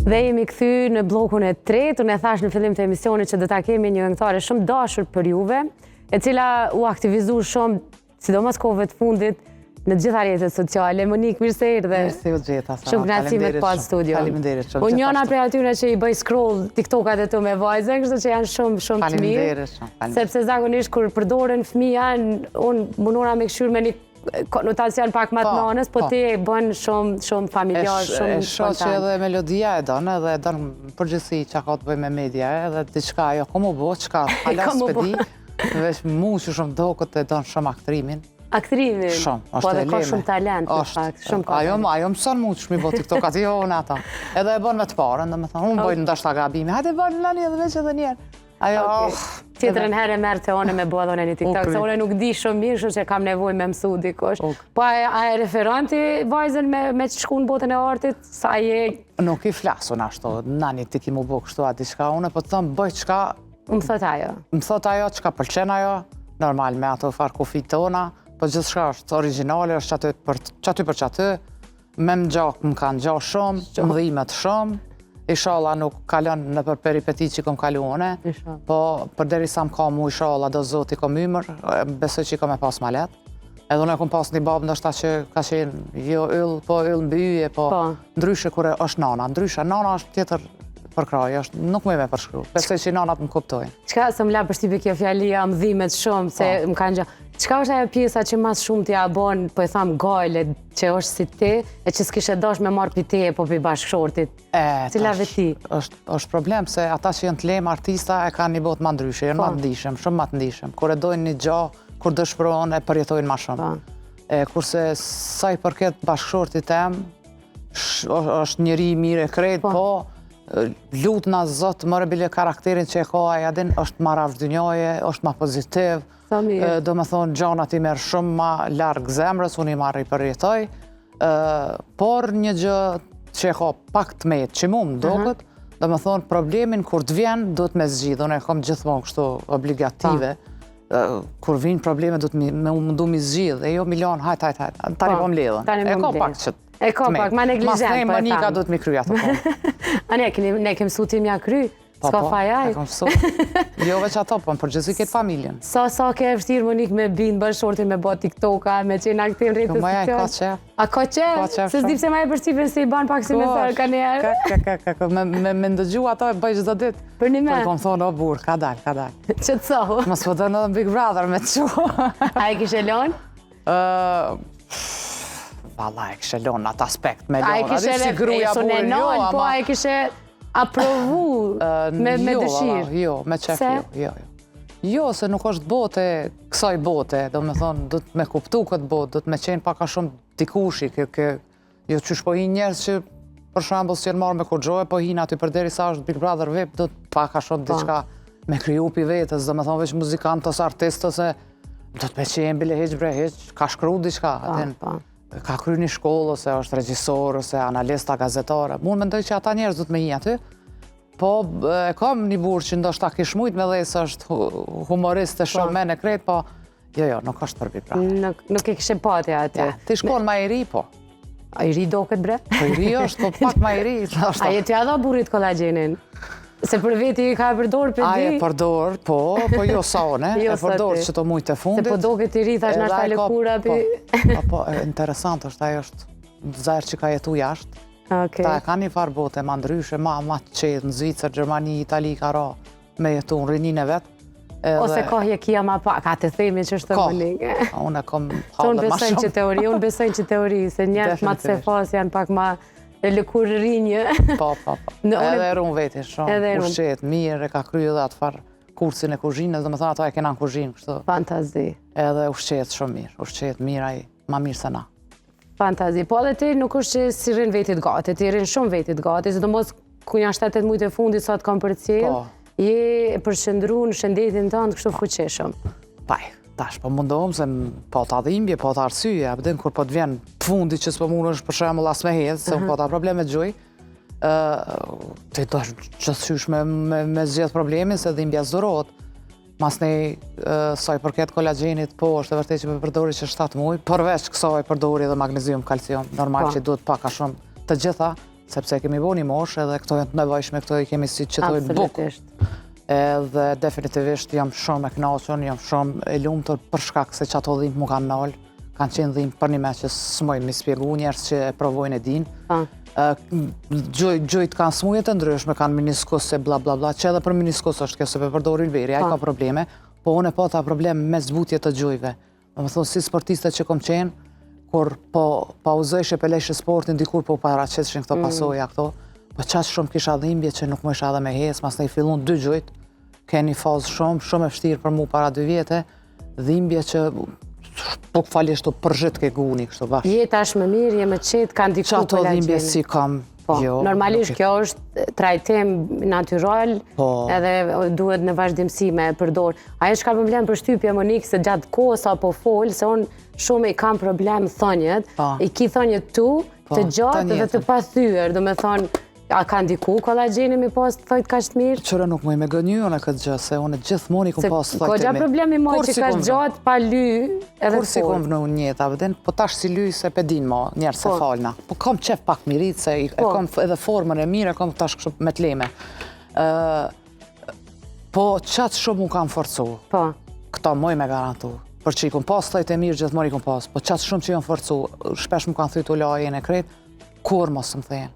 Dhe jemi kthy në bllokun e tretë, unë e thash në fillim të emisionit që do ta kemi një këngëtare shumë dashur për juve, e cila u aktivizu shumë, sidomos kohëve të fundit, në të gjitha rrjetet sociale. Monik, mirë se erdhe. Mirë se u gjeta. Shumë kënaqësi me të pa në studio. Faleminderit shumë. Unë njëna prej atyre që i bëj scroll TikTokat e tu me vajze, kështu që janë shumë të mirë. Faleminderit shumë. Sepse zakonisht kur përdoren fëmija, unë munora me këshyr me një konotacion pak më të nanës, po ti e bën shumë familjar, shumë spontan. E shoh që edhe melodia e don, edhe e don përgjithësi çka ka të bëjë me media, edhe diçka ajo komo bo, çka hala s'pedi. Veç mu që shumë dokët e don shumë aktrimin. Aktrimin? Shumë, po edhe ka shumë talent, në fakt. Ajo mëson mu që mi bo TikTokat, jo në ata. Edhe e bon me të parën, dhe me thonë, unë bojnë ndashta gabimi, hajde bojnë lani edhe veç edhe njerë. Ajo, tjetërën herë e merë të one me bua dhone një TikTok, se one nuk di shumë mirë, shumë që kam nevoj me mësu dikush. Po a e referanti vajzën me që shku në botën e artit, sa je... Nuk i flasun ashtu, nani ti ki mu bo kështu ati shka, une po të thëmë bëj qka... Më thot ajo? Më thot ajo, qka pëlqen ajo, normal me ato farë kufit tona, po gjithë shka është originale, është qaty për qaty, me më gjak më kanë gjak shumë, më dhimet shumë, Inshallah nuk kalon në për peripeti që kom kalu une, po përderi sa më ka mu inshallah do zoti kom ymër, besoj që i kom e pas ma let. Edhe unë e kom pas një babë ndoshta që ka qenë jo yll, po yll mbi yje, po ndryshe kure është nana. Ndryshe, nana është tjetër përkraj, nuk më me përshkru. Besoj që nanat më kuptojnë. Qka së më la përshtypje kjo fjalia më dhimet shumë, se më kanë gjë. Qka është ajo pjesa që mas shumë t'ja bon, po e thamë gajle, që është si ti, e që s'kishe dash me marrë pite e po për bashkëshortit? Cila veti? është problem, se ata që jenë t'lem artista e kanë një botë ma ndryshe, jenë ma të ndishëm, shumë ma të ndishëm. Kur e dojnë një gjo, kur dëshpëron, e përjetojnë ma shumë. Kurse sa i përket bashkëshortit tem, është njëri mire krejt, po lutë na zotë mërë bile karakterin që e ka aja din, është ma rafshdynjoje, është ma pozitiv, do me thonë gjanat i merë shumë ma largë zemrës, unë i marrë i përjetoj, por një gjë që e ka pak të metë, që mu më doket, do me thonë problemin kur të vjen, do të me zgjidhë, unë e kom gjithmonë kështu obligative, kur vinë probleme, do të me mundu mi zgjidhë, e jo milion, hajt, tani po më ledhen, e ka pak që e ka pak, ma neglijent, mas ne Monika do të mi kryja të po. A ne kem su ti mja kry? Ska fajaj? E kom su. Jo veç ato, po më përgjësi këtë familjen. Sa ke e vështirë Monik me binë bashkëshortin me bo TikToka, me qenë aktiv në rritës sociale? Ka qef. A ka qef? Se s'dip se ma e përshtypjen se i banë pak si me thërë ka njerë. Me ndëgju ato e bëj çdo ditë. Për një me? Po kom thonë, o burë, ka dal. Që të sohu? Mos po dënë edhe Big Brother me të shu. A e kishe lonë? Valla, e kishe lonë atë aspekt me lonë. A e kishe po a e kishe aprovu me dëshirë? Jo, me qef jo. Jo, se nuk është bote kësaj bote, do me thonë, do të me kuptu këtë bote, do të me qenë paka shumë dikushi, jo qysh po hi njerës që për shambull si jenë marrë me kurgjohë, po hinë aty për deri sa është Big Brother VIP, do të paka shumë diçka me kriju pi vetës, do me thonë veç muzikant ose artist, ose do të me qenë bile heq bre heq, ka shkru diçka, ka kry një shkollë, ose është regjisor, ose analista, gazetare. Mund mendoj që ata njerëz du të me hi aty, po e kam një burë që ndoshta kish mujt me dhejës është humorist e shumë me në krejt, po jo, nuk është për Big Brother. Nuk e kishe pati aty. Ti shkon ma i ri, po. A i ri do këtë bre? Po i ri është, po pak ma i ri. A je t'ja dha burit kollagenin? Se për veti ka e përdor për di? A e përdor, po jo sa one, e përdor që të mujtë e fundit. Se po do këtë i ri, thash në shka lëkura për... Po, interesant është, ajo është zajrë që ka jetu jashtë. Ta e ka një farë bote, ma ndryshe, ma të qetë, në Zvicër, Gjermani, Itali, ka ra me jetu në rinin e vetë. Ose kohje kia ma pak, ka të themi që është të Monik. Unë e kom halë ma shumë. Unë besojnë që teori, se njerët ma të se fas janë pak ma... e lëkur rinjë. Po. Edhe runë veti shumë, ushqet, mirë, e ka kryu edhe atë farë kursin e kuzhinës, dhe me thonë ato e kena në kuzhinë, kështu. Fantazi. Edhe ushqet shumë mirë, ushqet mirë, ai ma mirë se na. Fantazi. Po edhe ti nuk është që si rinë vetit gati, ti rinë shumë vetit gati, se do mos ku janë 7 mujtë e fundit sa të kam për cilë, je përshëndru në shëndetin tënë kështu fuqeshëm. Paj. Tash, po mundohem se po të dhimbje, po të arsyje, abdin kur po të vjen fundi që s'po mund është për shembull as me hedhë, se po të probleme gjuj, të do qëtësysh me zgjedh problemin, se dhimbja zdurot. Mas nej, saj përket kollagenit, po, është e vërtet që me përdori që 7 muaj, përveç kësaj përdori dhe magnezium, kalcium, normal që duhet paka shumë të gjitha, sepse kemi bo një moshë edhe këto janë të nevojshme, këto i kemi si qëtoj bukë. Edhe definitivisht jam shumë e knaqën, jam shumë e lumtur për shkak se që ato dhimbë mu kanë nalë, kanë qenë dhimbë për një me që s'mojnë mi spjegu, njerës që e provojnë e din. Gjujt kanë smuje të ndryshme, kanë meniskus se bla bla bla, që edhe për meniskus është kjo se për përdori Ylberi, a i ka probleme, po unë e po ta probleme me zbutje të gjujve. Dhe më thonë, si sportiste që kom qenë, kur po pauzojshe pelejshe sportin, dikur po paraqeshin këto pasoja këto, po qatë shumë kisha dhimbje që nuk më isha edhe me hes, mas ne i fillun 2 gjujt, keni fazë shumë e vështirë për mu para 2 vjete, dhimbje që po këfalisht të përgjit ke guni kështu bashkë. Jeta është më mirë, je më qetë, kanë diku Qato dhimbje si kam, jo. Normalisht kjo është trajtim natyral edhe duhet në vazhdimsi me përdor. Ajo që ka problem për shtypje Monikë se gjatë kohës apo folë, se unë shumë i kam problem thonjet, i ki thonjet tu, të gjatë dhe të pathyer, do me thonë, a ka ndiku kollagjeni mi pas të thojt ka shtë mirë? Qëre nuk më i me gënyu në këtë gjë, se unë gjithmoni ku pas të thojt e mi. Ko gja problemi mo që ka gjatë pa ly edhe kur si kom vënu njeta, vëden, po tash si ly se pedin mo, njerë se falna. Po kom qef pak mirit, se e kom edhe formën e mirë, e kom tash kështu me t'leme. Po qatë shumë mu kam forcu. Këta moj me garantu. Për që i kom pas thojt e mirë, gjithmoni kom pas. Po qatë shumë që jom forcu, shpesh mu kanë thytu lajën e krejt, kur mos më thejnë.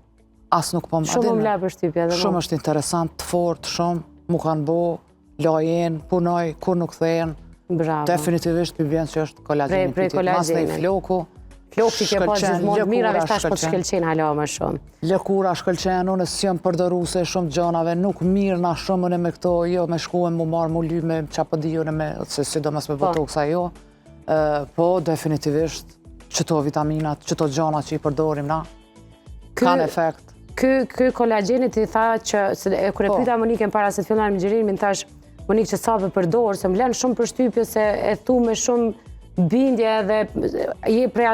As nuk po më shumë më për shtypja dhe shumë është interesant, të fort, shumë, mu kanë bo, lajen, punoj, kur nuk thejnë. Bravo. Definitivisht për vjen që është kollagjeni prej mas në i floku. Floku që pas gjithmonë mirave shtash po të shkelqen hala më shumë. Lëkura shkelqen, unë si jam përdoruse shumë gjonave, nuk mirë na shumë me këto, jo me shkuen mu marë, mu ly me qapëdijone me, se si do mes me botoksa jo. Po definitivisht qëto vitaminat, qëto gjona që i përdorim na, kanë efekt. Kë kollagenit i tha që, kër e pyta Monikën para se të fillonar me gjerimin, thash Monikë që sa për përdorë, se më blenë shumë për shtypje se e thu me shumë bindje dhe je prej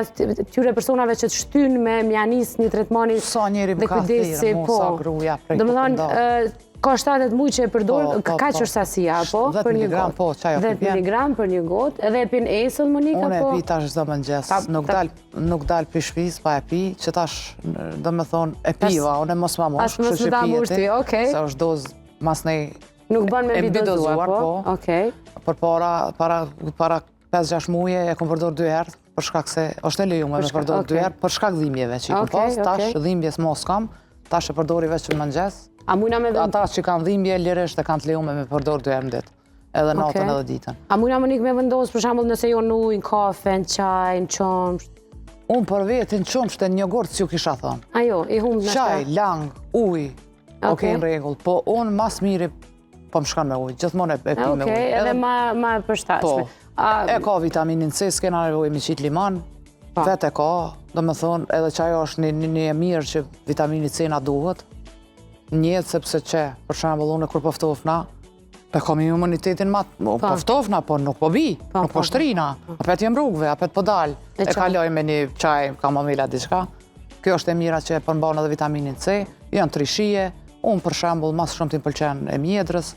tyre personave që të shtynë me mjanis një tretmani sa njeri më ka thirë, mu sa gruja prej të pëndorë. Ka 7 muj që e përdorë, ka që është sasia, po? 10 miligram, po, qajo për 10 miligram për një gotë, edhe e pin esën, Monika, po? Unë e pi tash zdo më njës, nuk dal për shpiz, pa e pi, që tash, do me thonë, e piva, unë e mos ma mosh, kështë që pijeti, se është dozë mas nej nuk bën me bidozuar, po? Okej. Për para 5-6 muje e kom përdor 2 herë, për shkak se është e lejume me përdor 2 herë, për shkak dhimbjeve që i kom pas, tash dhimbjes mos kam, tash e përdori veç që më njës. Ata që kanë dhimbje, lirisht e kanë të lejume me përdor 2 herë në ditë, edhe natën edhe ditën. A mujna Monikë me vendosë, për shambull, nëse jo në ujë, në kafe, në qaj, në qomsht? Unë për vetin qomsht e një gorë që ju kisha thonë. Ajo, i humë në qaj, lang, ujë, okej në regull, po unë mas miri po më shkan me ujë, gjithmonë e pi me ujë. Okej, edhe ma përshtatshme. E ka vitaminin C, s'kena nevojë mi qit liman, vet e ka, do me thonë, edhe qajo është një e mirë që vitamini C na duhet, njëtë sepse që, për shembull, unë kur poftofna, pe kam imunitetin poftofna, po nuk po bi, nuk po shtrina, apet jem rrugve, apet po dal, e kaloj me një qaj, kamomila diçka. Kjo është e mira që e përmban edhe vitaminin C, janë trishije, unë për shembull mas shumë t'i pëlqen e mjedrës,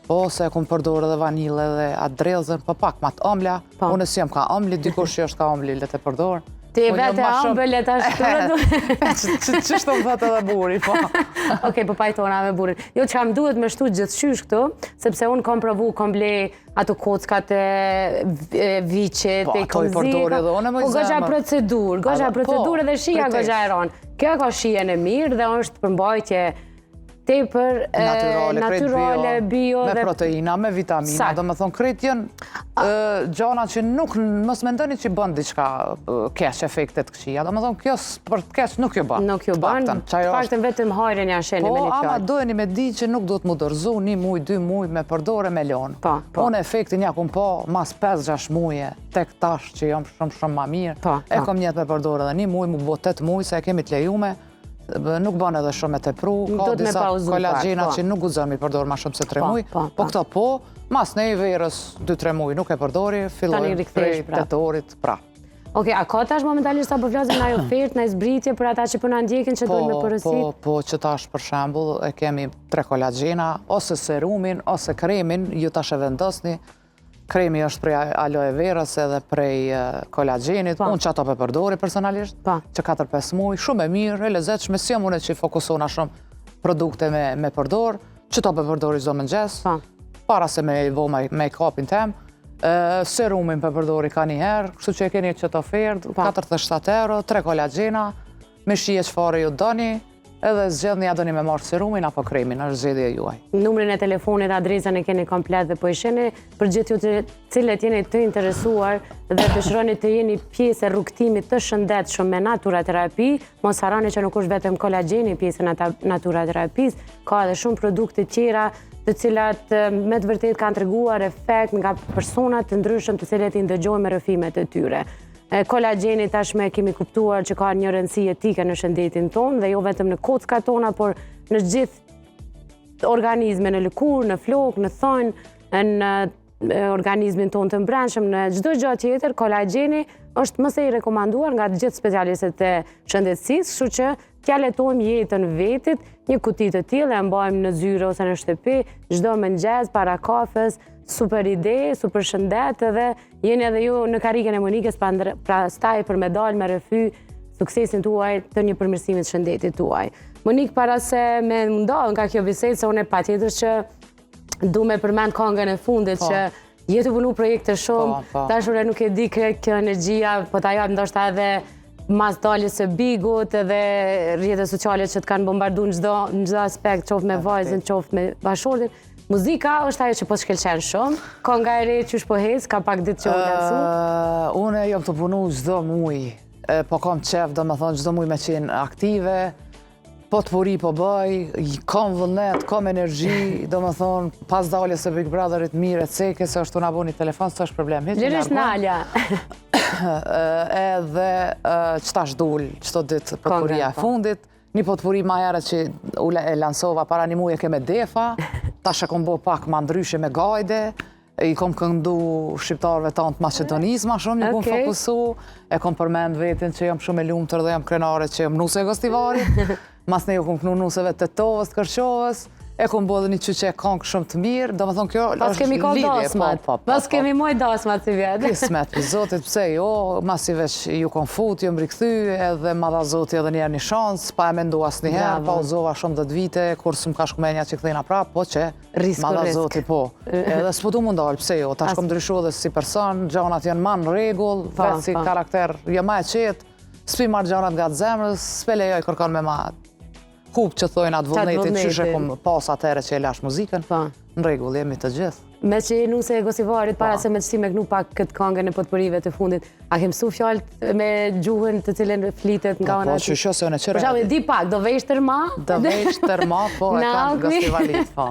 po se kum përdor edhe vanilë edhe atë drellzën, po pak ma të ëmbla, unë si jam ka ëmbli, dikush që është ka ëmbli le të përdor. Ti vete ëmbële ta shturë. Ç'është më vetë edhe buri, po. Okej, po pajtona me burin. Jo, që kam duhet me shtu gjithçysh këtu, sepse unë kom provu, kom ble ato kockat e viqet, e komzika. Po goxha procedurë edhe shia goxha e ronë. Kjo ka shijen e mirë dhe është përmbajtje tepër natyrale, bio me proteina, me vitamina, do me thonë krejt janë gjana që nuk, mos mendoni që bën diçka keq efektet këqija, do me thonë kjo për të keq nuk ju bën. Nuk ju bën, paktën vetëm hajrin ja sheni me një fjalë. Po, ama dojeni me di që nuk do të mu dorëzu 1 muj, 2 muj me përdore me lon. Unë efektin ja kum po mas 5-6 muje, tek tash që jam shumë ma mirë, e kom njetë me përdore edhe 1 muj, mu bo 8 muj, se e kemi të lejume, nuk bën edhe shumë e tepru, ka disa kollagjena që nuk guxon mi përdor ma shumë se 3 muj, po këto po, mas ne i verës 2-3 muj nuk e përdori, fillojmë prej tetorit pra. Okej, a ka tash momentalisht apo vlazim na ofertë, na zbritje për ata që po na ndjekin që duhen me porositë? Po që tash për shembull e kemi 3 kollagjena, ose serumin, ose kremin, ju tash e vendosni, Kremi është prej aloe verës edhe prej kolagjenit. Unë që ato për përdori personalisht, që 4-5 muj, shumë e mirë, e lezetshme, si jam unë që fokusona shumë produkte me përdor, që to për përdori çdo mëngjes, para se me vo make-upin tem, serumin për përdori ka njëherë, kështu që e keni që të ofertë, 47 euro, 3 kolagjena, me shije çfarë ju doni, edhe zgjedhni a doni me marrë serumin apo kremin, është zgjedhja juaj. Numrin e telefonit, adresën e keni komplet dhe po i sheni për gjithë ju të cilët jeni të interesuar dhe dëshironi të jeni pjesë e rrugtimit të shëndetshëm me naturaterapi, mos harroni që nuk është vetëm kolagjeni pjesë e naturaterapisë, ka edhe shumë produkte tjera të cilat me të vërtet kanë treguar efekt nga persona të ndryshëm të cilët i ndëgjojmë rrëfimet e tyre. Kolagjeni tashme kemi kuptuar që ka një rëndësi etike në shëndetin tonë dhe jo vetëm në kockat tona, por në gjithë organizme, në lëkurë, në flokë, në thonjë, në organizmin tonë të brendshëm, në çdo gjë tjetër, kolagjeni është më së i rekomanduar nga të gjithë specialistët e shëndetësisë, kështu që t'ja letojmë jetën vetit, një kuti të tillë e mbajmë në zyre ose në shtëpi, çdo mëngjes para kafes. Super ide, super shëndet edhe jeni edhe ju në karikën e Monikës pra staj për me dalë me rrëfy suksesin tuaj të një përmirësimit shëndetit tuaj. Monikë, para se me mundohë nga kjo bisedë, se unë e patjetër që du me përmend këngën e fundit që jetu punu projekte shumë, dashur e nuk e di kjo energjia, po ta jap ndoshta edhe mas daljes së bigut edhe rrjetet sociale që të kanë bombardu në çdo aspekt, qoftë me vajzën, qoftë me bashortin. Muzika është ajo që po shkelqen shumë, kënga e re qysh po hes, ka pak ditë që u lansu? Une jam të punu çdo muj, po kam qef, do me thonë çdo muj me qenë aktive, po të puri po bëj, kam vullnet, kam energji, do me thonë pas daljes së Big Brotherit mirë e ceke, se është të naboni telefon, së është problem. Lirisht Nalja. Edhe qëtash dull, qëto ditë potpuria e fundit, një potpuri ma herë që e lansova para një muj e ke me defa, tash e kom bo pak ma ndryshe me gajde, i kom këndu shqiptarëve tanë të Macedonisë ma shumë, një kom fokusu, e kom përmend vetin që jam shumë e lumëtër dhe jam krenare që jam nuse e Gostivarit, mas ne ju kom kënu nuseve të Tovës, të Kërqovës, e kom bo dhe një qyqe kongë shumë të mirë, do me thonë kjo është lidhje. Pas kemi moj dasmat si vjetë. Kismet, për zotit pse jo, masi veç ju kom fut, ju më rikëthy, edhe ma dha zotit edhe njerë një shansë, pa e mendu as njëherë, pa uzova shumë dhe vite, kur së më ka shkumenja që këthejna prapë, po që ma dha zotit po. Edhe s'po du mundalë, pse jo, ta shkom ndryshu dhe si person, gjonat janë ma në regull, vetë si karakter jë ma e qetë, s'pi marrë gjonat nga të zemrës, s'pe lejoj kërkan me ma kup që thojnë atë vullnetit që shekum pas atere që e lash muzikën, në regull jemi të gjithë. Me që nuse e Gostivarit, para se me qësi me gnu pak këtë këngën e potpurive të fundit, a ke mësu fjallët me gjuhën të cilën flitet nga ona? Po, që se unë e qëre. Për shumë, di pak, do vesh tërma? Do vesh tërma, po, e kanë Gostivarit, po.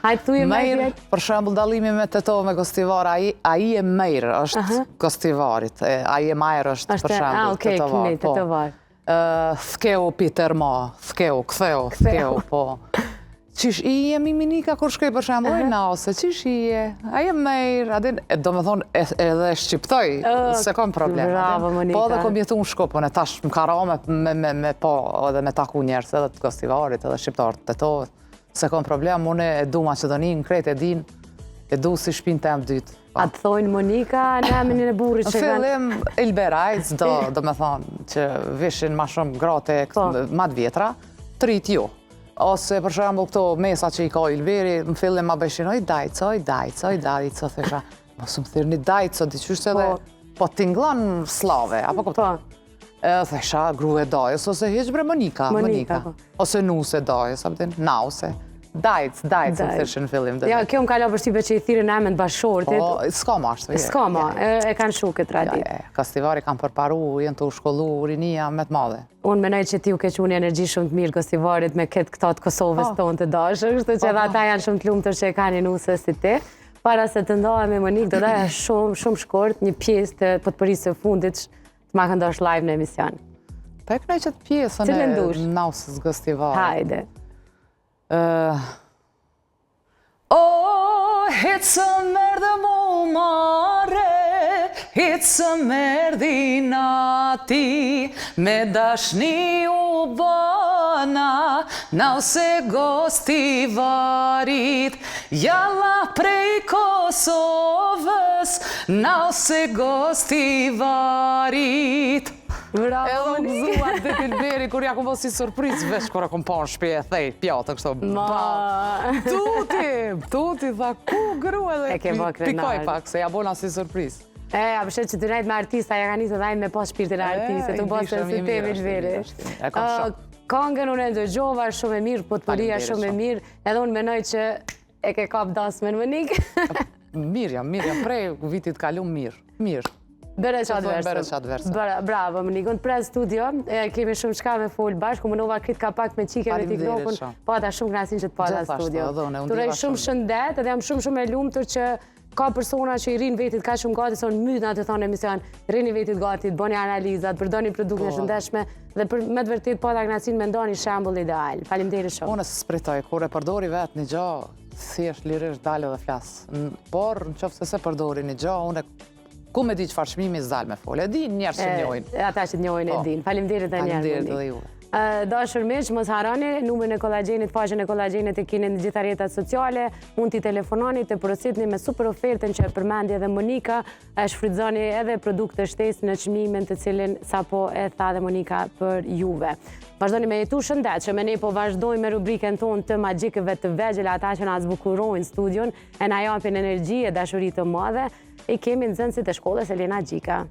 Hajtë tu e mejrë? Për shumë, dalimi me të tovë me Gostivar, a i e mejrë është Gostivarit, a i e majrë është për shumë të tovar. Thkeu Peter ma, thkeu, po. Qish i e Miminika kur shkoj për shemë, oj nause, qish i e, a je mejrë, adin, do me thonë edhe shqiptoj, se kom problem. Bravo, Monika. Po edhe kom jetu në Shkopën, e tash më kara me po, edhe me taku njerës, edhe të Gostivarit, edhe shqiptarët të tovët, se kom problem, une e du Macedonin, krejt e din, e du si shpin të emë dytë. A të thojnë Monika në eminin e burit që kanë? Në fillim, Ilberajc, do me thonë që vishin ma shumë grate ma të vjetra, trit ju. Ose për shembull këto mesa që i ka Ilberi, në fillim ma bëshin, oj dajco, thesha, mos më thirë një dajco, diqysh edhe, po t'inglon slave, apo këpëta? Thesha, grue dajës, ose heq bre Monika, ose nuse dajës, nause. Dajc, më thëshë në fillim. Ja, kjo më ka la përshtype që i thirën emën bashortit. Po, s'ka ma ashtu. S'ka ma, e kanë shu këtë tradit. Gostivari kanë përparu, jenë të u shkollu rinia me të madhe. Unë menoj që ti u keq unë energji shumë të mirë Gostivarit me këtë këtat Kosovës tonë të dashër, kështu që edhe ata janë shumë të lumëtër që e kanë i nuse si ti. Para se të ndohem me Monikë, do da shumë shkort një pjesë të potpërisë së fundit të ma këndosh live në emision. Po e kënoj që të pjesën e nausës Gostivarit. Hajde. Oh, hecë merdë mu mare, hecë merdë i nati, me dashni u bërë Tirana, na ose gostivarit, jalla prej Kosovës, na ose gostivarit. Bravo, Edhe u Monika. gëzuat dhe Tilberi, kur ja ku bo si surpriz, veç kur a ku pa në shpje e thej, pjatë, kështu, tuti, tha, ku gru E ke bë edhe, pikoj krenar. pak, se ja bona si surpriz. A përshet që të nejtë me artista, ja ka njësë dhajnë me pas shpirtin e artiste, të bosë ndishëm se i temi mirë, Tilberi. e kam shok. Kongën unë e ndëgjova shumë e mirë, potporia Faleminderit shumë e shumë. mirë, edhe unë menoj që e ke kap dasmen Monikë. Mirë jam, prej vitit kalum mirë. Bere qatë thonë versën. bere qatë versën. Bravo, Monikë. Unë pre studio, kemi shumë shka me folë bashkë, mënova krit ka pak me qike me Faleminderit TikTokun, shumë. pata shumë krasin që të pata Gjithashtu, studio. edhe unë, unë Turej diva shumë shumë. shëndet, edhe jam shumë e lumtur që ka persona që i rinë vetit ka shumë gati, son mytna të thonë emision, rini vetit gati, bëni analizat, përdoni produkte shëndeshme dhe me të vërtet pata krasin me ndoni shembull ideal. Faleminderit shumë. Unë se spritoj, kur e përdori vetë një gjo, thjesht lirisht dalë dhe flas. Por, në qoftë se përdori një gjo, unë ku me di që farshmimi zdal me folë. E di njerë që njojnë. Ata që të njojnë e Po. din. Faleminderit dhe njerë. Faleminderit edhe juve. Dashur miq, mos harroni numrin e kollagjenit, faqen e kollagjenit e keni në gjitha rrjetet sociale, mund t'i telefononi, të porositni me super ofertën që e përmendi edhe Monika, shfrytëzoni edhe produkte shtesë në çmimin të cilin sapo e tha dhe Monika për juve. Vazhdoni me jetu shëndetshëm, me ne po vazhdojmë me rubrikën tonë të magjikëve të vegjël, ata që na zbukurojnë studion, e na japin energji e dashuri të madhe, e kemi nxënësit e shkollës Elena Gjika.